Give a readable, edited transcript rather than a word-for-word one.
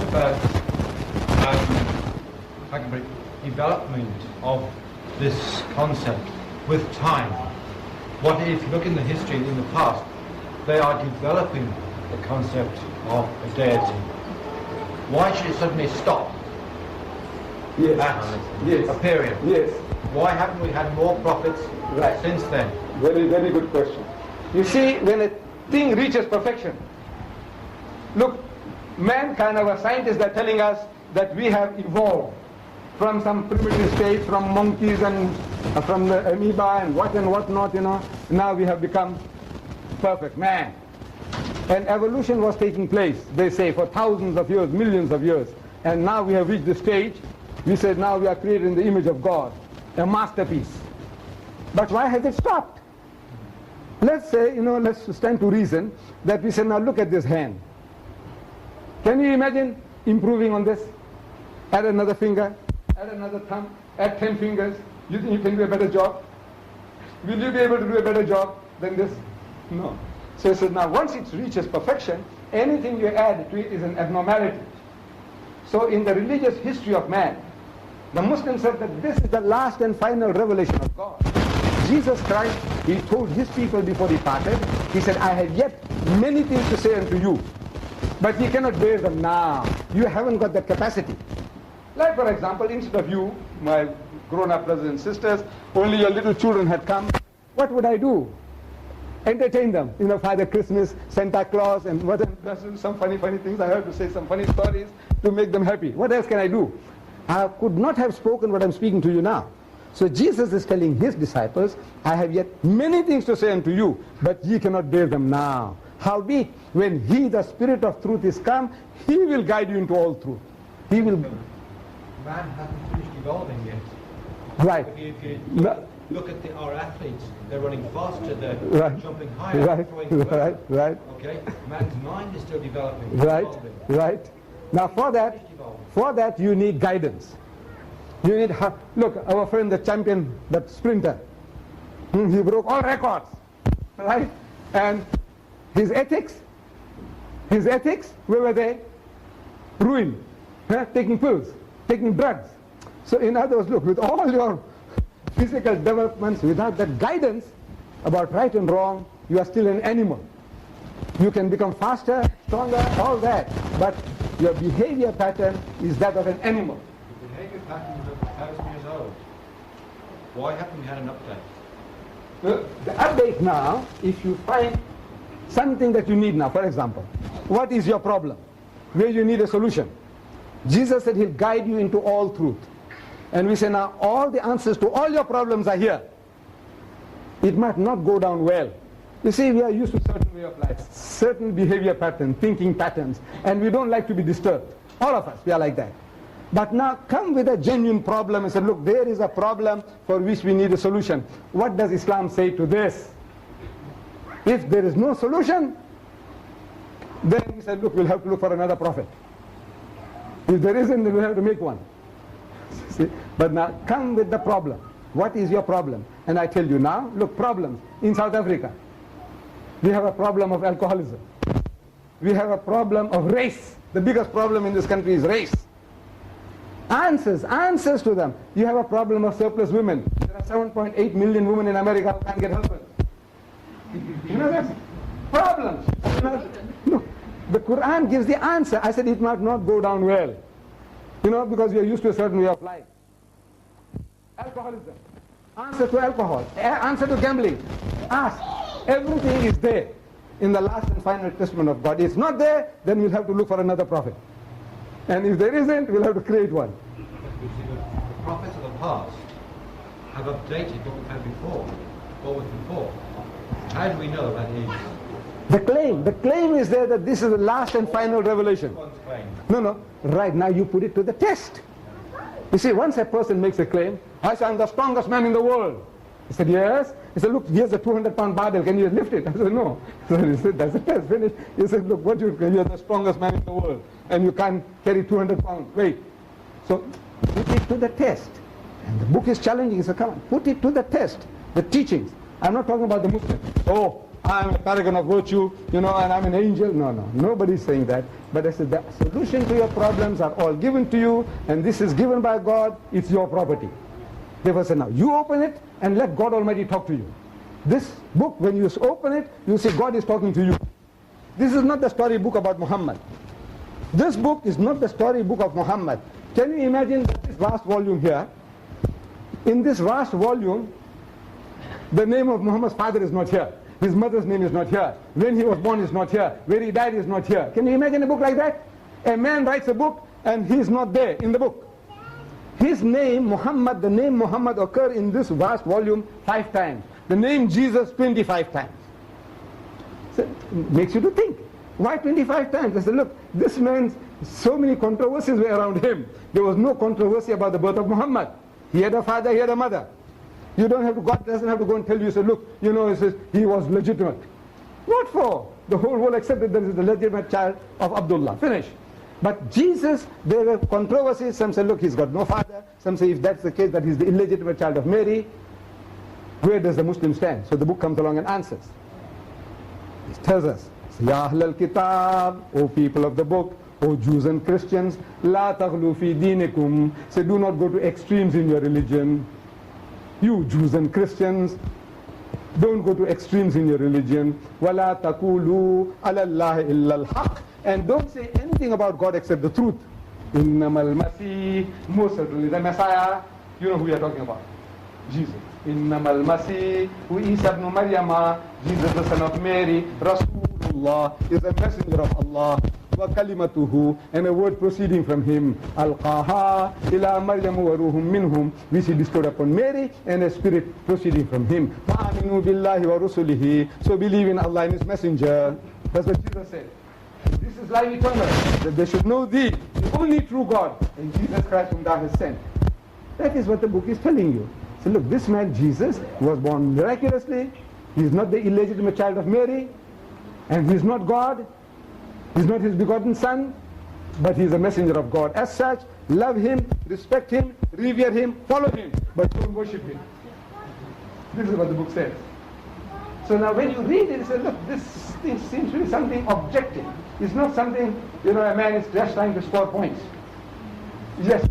about development of this concept with time. What if you look in the history in the past, they are developing the concept of a deity. Why should it suddenly stop? Yes. At a period? Yes. Why haven't we had more prophets since then? Very, very good question. You see, when a thing reaches perfection, look, mankind, our scientists are telling us that we have evolved from some primitive state, from monkeys and from the amoeba and what not, you know. Now we have become perfect man. And evolution was taking place, they say, for thousands of years, millions of years. And now we have reached the stage, we said now we are created in the image of God, a masterpiece. But why has it stopped? Let's say, you know, let's stand to reason that we say, now look at this hand. Can you imagine improving on this? Add another finger, add another thumb, add 10 fingers. You think you can do a better job? Will you be able to do a better job than this? No. So he said, now once it reaches perfection, anything you add to it is an abnormality. So in the religious history of man, the Muslims said that this is the last and final revelation of God. Jesus Christ, he told his people before he departed, he said, I have yet many things to say unto you, but you cannot bear them now. You haven't got that capacity. Like for example, instead of you, my grown-up brothers and sisters, only your little children had come, what would I do? Entertain them, you know, Father Christmas, Santa Claus, and what some funny things. I have to say some funny stories to make them happy. What else can I do? I could not have spoken what I'm speaking to you now. So Jesus is telling his disciples, I have yet many things to say unto you, but ye cannot bear them now. Howbeit, when he, the Spirit of truth, is come, he will guide you into all truth. He will. Man hasn't finished evolving yet. Right. If you look at our athletes, they're running faster, they're jumping higher, throwing further. Right. Okay. Man's mind is still developing. Right. Now for that you need guidance. You need, look, our friend the champion, that sprinter, he broke all records, right? And his ethics, where were they? Ruined, taking pills, taking drugs. So in other words, look, with all your physical developments, without that guidance about right and wrong, you are still an animal. You can become faster, stronger, all that, but your behavior pattern is that of an animal. The behavior pattern is 1,000 years old. Why haven't we had an update? The update now, if you find something that you need now, for example, what is your problem? Where you need a solution. Jesus said he'll guide you into all truth. And we say now all the answers to all your problems are here. It might not go down well. You see, we are used to a certain way of life, certain behavior patterns, thinking patterns, and we don't like to be disturbed. All of us, we are like that. But now come with a genuine problem and say, look, there is a problem for which we need a solution. What does Islam say to this? If there is no solution, then we said, look, we'll have to look for another prophet. If there isn't, then we'll have to make one. See? But now come with the problem. What is your problem? And I tell you now, look, problems in South Africa. We have a problem of alcoholism. We have a problem of race. The biggest problem in this country is race. Answers to them. You have a problem of surplus women. There are 7.8 million women in America who can't get husbands. You know that? Problems. No. The Quran gives the answer. I said it might not go down well. You know, because we are used to a certain way of life. Alcoholism. Answer to alcohol. Answer to gambling. Ask. Everything is there in the last and final testament of God. If it's not there, then we'll have to look for another prophet. And if there isn't, we'll have to create one. The prophets of the past have updated what we had before, what was before. How do we know that is? The claim is there that this is the last and final revelation. No. Right now you put it to the test. You see, once a person makes a claim, I say I'm the strongest man in the world. He said, yes. He said, look, here's a 200-pound barbell. Can you lift it? I said, no. So he said, that's a test. Finished. He said, look, you're the strongest man in the world, and you can't carry 200 pounds weight. So put it to the test. And the book is challenging. He said, come on, put it to the test. The teachings. I'm not talking about the Muslims. Oh, I'm a paragon of virtue, and I'm an angel. No, nobody's saying that. But I said the solution to your problems are all given to you, and this is given by God. It's your property. Therefore, say now, you open it and let God Almighty talk to you. This book, when you open it, you see God is talking to you. This is not the story book about Muhammad. This book is not the story book of Muhammad. Can you imagine this vast volume here? In this vast volume, the name of Muhammad's father is not here. His mother's name is not here. When he was born is not here. Where he died is not here. Can you imagine a book like that? A man writes a book and he's not there in the book. His name, Muhammad, the name Muhammad occurs in this vast volume 5 times. The name Jesus 25 times. So it makes you to think. Why 25 times? I said, look, this man, so many controversies were around him. There was no controversy about the birth of Muhammad. He had a father, he had a mother. You don't have to, God doesn't have to go and tell you, say, look, he says he was legitimate. What for? The whole world accepted that he is the legitimate child of Abdullah. Finish. But Jesus, there were controversies. Some say, look, he's got no father. Some say, if that's the case, that he's the illegitimate child of Mary. Where does the Muslim stand? So the book comes along and answers. It tells us, Ya Ahlal Kitab, O people of the book, O Jews and Christians, La taghlu fi dinikum. Say, do not go to extremes in your religion. You Jews and Christians, don't go to extremes in your religion. وَلَا تَقُولُوا عَلَى اللَّهِ إِلَّا الْحَقِّ. And don't say anything about God except the truth. إِنَّمَا الْمَسِيحِ, most certainly the Messiah. You know who we are talking about? Jesus. إِنَّمَا الْمَسِيحِ وَإِيسَى ibn Maryam, Jesus the son of Mary, Rasulullah, is a messenger of Allah. وَكَلِمَتُهُ, and a word proceeding from him. أَلْقَاهَا إِلَى مَرْيَمُ وَرُوحٌ مِّنْهُمْ, which he bestowed upon Mary, and a spirit proceeding from him. فَآمِنُوا بِاللَّهِ وَرُسُلِهِ, so believe in Allah and his messenger. That's what Jesus said. This is life eternal, that they should know thee, the only true God, and Jesus Christ whom thou hast sent. That is what the book is telling you. So look, this man Jesus was born miraculously. He is not the illegitimate child of Mary, and he is not God. He's not his begotten son, but he's a messenger of God. As such, love him, respect him, revere him, follow him, but don't worship him. This is what the book says. So now when you read it, you say, look, this thing seems to be something objective. It's not something, a man is just trying to score points. Yes.